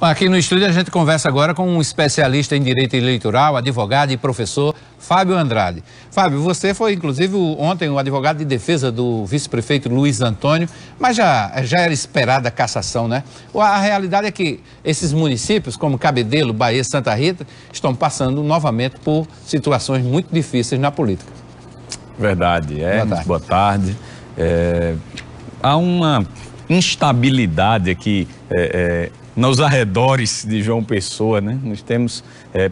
Aqui no estúdio a gente conversa agora com um especialista em direito eleitoral, advogado e professor, Fábio Andrade. Fábio, você foi inclusive ontem o advogado de defesa do vice-prefeito Luiz Antônio, mas já era esperada a cassação, né? A realidade é que esses municípios, como Cabedelo, Bahia, Santa Rita, estão passando novamente por situações muito difíceis na política. Verdade, boa tarde. Há uma instabilidade aqui nos arredores de João Pessoa, né? Nós temos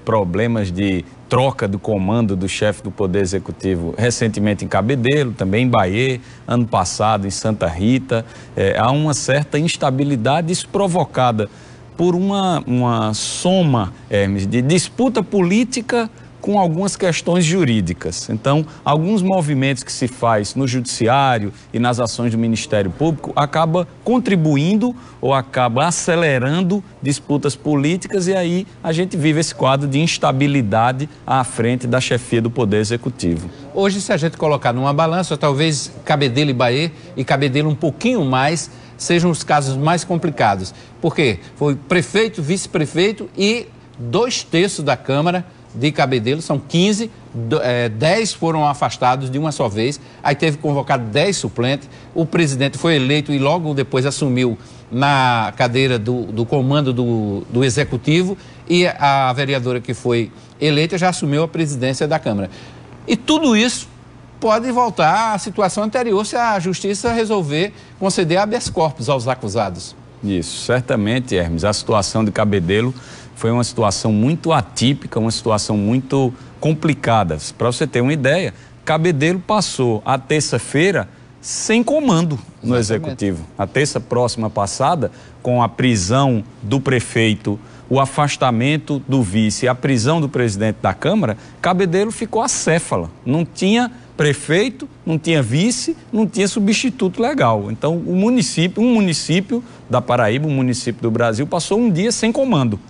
problemas de troca do comando do chefe do Poder Executivo recentemente em Cabedelo, também em Bahia, ano passado em Santa Rita. Há uma certa instabilidade, isso provocada por uma soma, Hermes, de disputa política com algumas questões jurídicas. Então, alguns movimentos que se faz no judiciário e nas ações do Ministério Público acaba contribuindo ou acaba acelerando disputas políticas, e aí a gente vive esse quadro de instabilidade à frente da chefia do Poder Executivo. Hoje, se a gente colocar numa balança, talvez Cabedelo e Bahia, e Cabedelo um pouquinho mais, sejam os casos mais complicados. Por quê? Foi prefeito, vice-prefeito e 2/3 da Câmara de Cabedelo, são 15, 10 foram afastados de uma só vez, aí teve convocado 10 suplentes, o presidente foi eleito e logo depois assumiu na cadeira do comando do Executivo, e a vereadora que foi eleita já assumiu a presidência da Câmara. E tudo isso pode voltar à situação anterior se a Justiça resolver conceder habeas corpus aos acusados. Isso, certamente, Hermes, a situação de Cabedelo foi uma situação muito atípica, uma situação muito complicada. Para você ter uma ideia, Cabedelo passou a terça-feira sem comando no Executivo. A terça próxima passada, com a prisão do prefeito, o afastamento do vice e a prisão do presidente da Câmara, Cabedelo ficou acéfala. Não tinha prefeito, não tinha vice, não tinha substituto legal. Então, um município da Paraíba, um município do Brasil, passou um dia sem comando.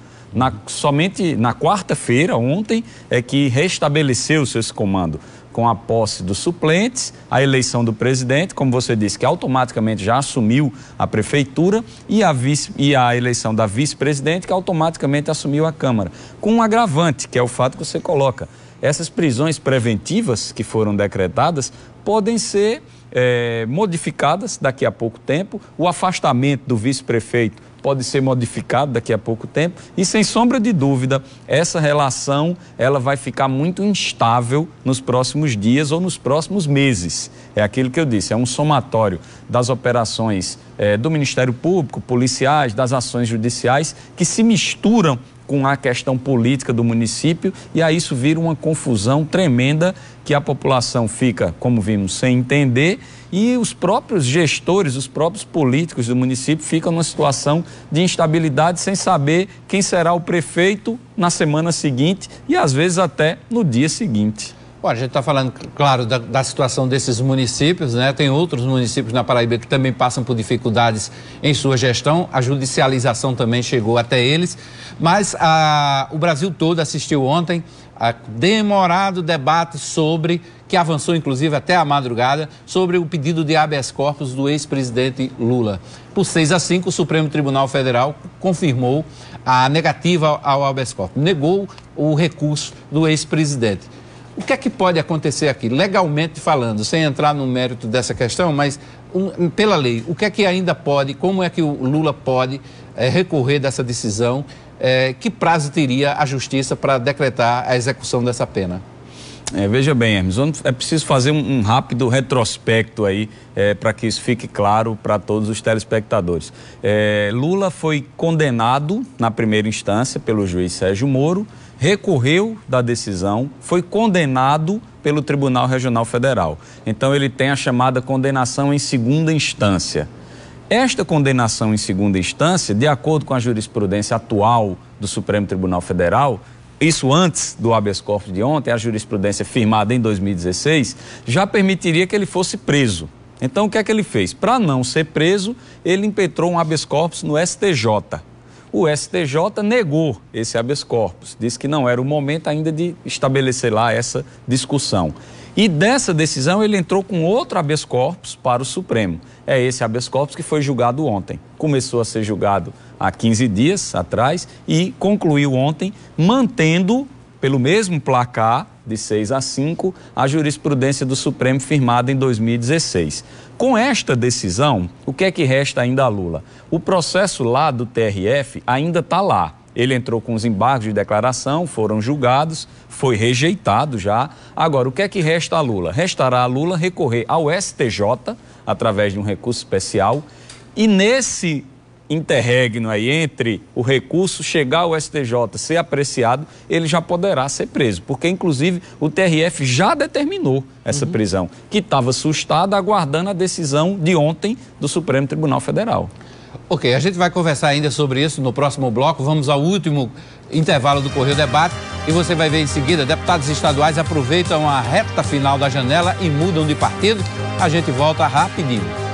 Somente na quarta-feira, ontem, é que restabeleceu-se esse comando, com a posse dos suplentes, a eleição do presidente, como você disse, que automaticamente já assumiu a prefeitura, e a eleição da vice-presidente, que automaticamente assumiu a Câmara. Com um agravante, que é o fato que você coloca. Essas prisões preventivas que foram decretadas podem ser modificadas daqui a pouco tempo, o afastamento do vice-prefeito pode ser modificado daqui a pouco tempo, e sem sombra de dúvida, essa relação ela vai ficar muito instável nos próximos dias ou nos próximos meses. É aquilo que eu disse, é um somatório das operações do Ministério Público, policiais, das ações judiciais, que se misturam com a questão política do município, e aí isso vira uma confusão tremenda que a população fica, como vimos, sem entender, e os próprios gestores, os próprios políticos do município ficam numa situação de instabilidade, sem saber quem será o prefeito na semana seguinte e às vezes até no dia seguinte. Bom, a gente está falando, claro, da situação desses municípios, né? Tem outros municípios na Paraíba que também passam por dificuldades em sua gestão, a judicialização também chegou até eles, mas o Brasil todo assistiu ontem a demorado debate que avançou inclusive até a madrugada, sobre o pedido de habeas corpus do ex-presidente Lula. Por 6-5, o Supremo Tribunal Federal confirmou a negativa ao habeas corpus, negou o recurso do ex-presidente. O que é que pode acontecer aqui, legalmente falando, sem entrar no mérito dessa questão, mas pela lei, o que é que ainda pode, como é que o Lula pode recorrer dessa decisão, que prazo teria a Justiça para decretar a execução dessa pena? Veja bem, Hermes, é preciso fazer um rápido retrospecto aí, para que isso fique claro para todos os telespectadores. Lula foi condenado na primeira instância pelo juiz Sérgio Moro, recorreu da decisão, foi condenado pelo Tribunal Regional Federal. Então ele tem a chamada condenação em segunda instância. Esta condenação em segunda instância, de acordo com a jurisprudência atual do Supremo Tribunal Federal, isso antes do habeas corpus de ontem, a jurisprudência firmada em 2016, já permitiria que ele fosse preso. Então o que é que ele fez? Para não ser preso, ele impetrou um habeas corpus no STJ. O STJ negou esse habeas corpus, disse que não era o momento ainda de estabelecer lá essa discussão. E dessa decisão ele entrou com outro habeas corpus para o Supremo. É esse habeas corpus que foi julgado ontem. Começou a ser julgado há 15 dias atrás e concluiu ontem, mantendo, pelo mesmo placar de 6-5, a jurisprudência do Supremo firmada em 2016. Com esta decisão, o que é que resta ainda a Lula? O processo lá do TRF ainda está lá. Ele entrou com os embargos de declaração, foram julgados, foi rejeitado já. Agora, o que é que resta a Lula? Restará a Lula recorrer ao STJ, através de um recurso especial, e nesse interregno aí entre o recurso chegar ao STJ, ser apreciado, ele já poderá ser preso, porque inclusive o TRF já determinou essa prisão, que estava sustada aguardando a decisão de ontem do Supremo Tribunal Federal. Ok, a gente vai conversar ainda sobre isso no próximo bloco. Vamos ao último intervalo do Correio Debate e você vai ver em seguida, deputados estaduais aproveitam a reta final da janela e mudam de partido. A gente volta rapidinho.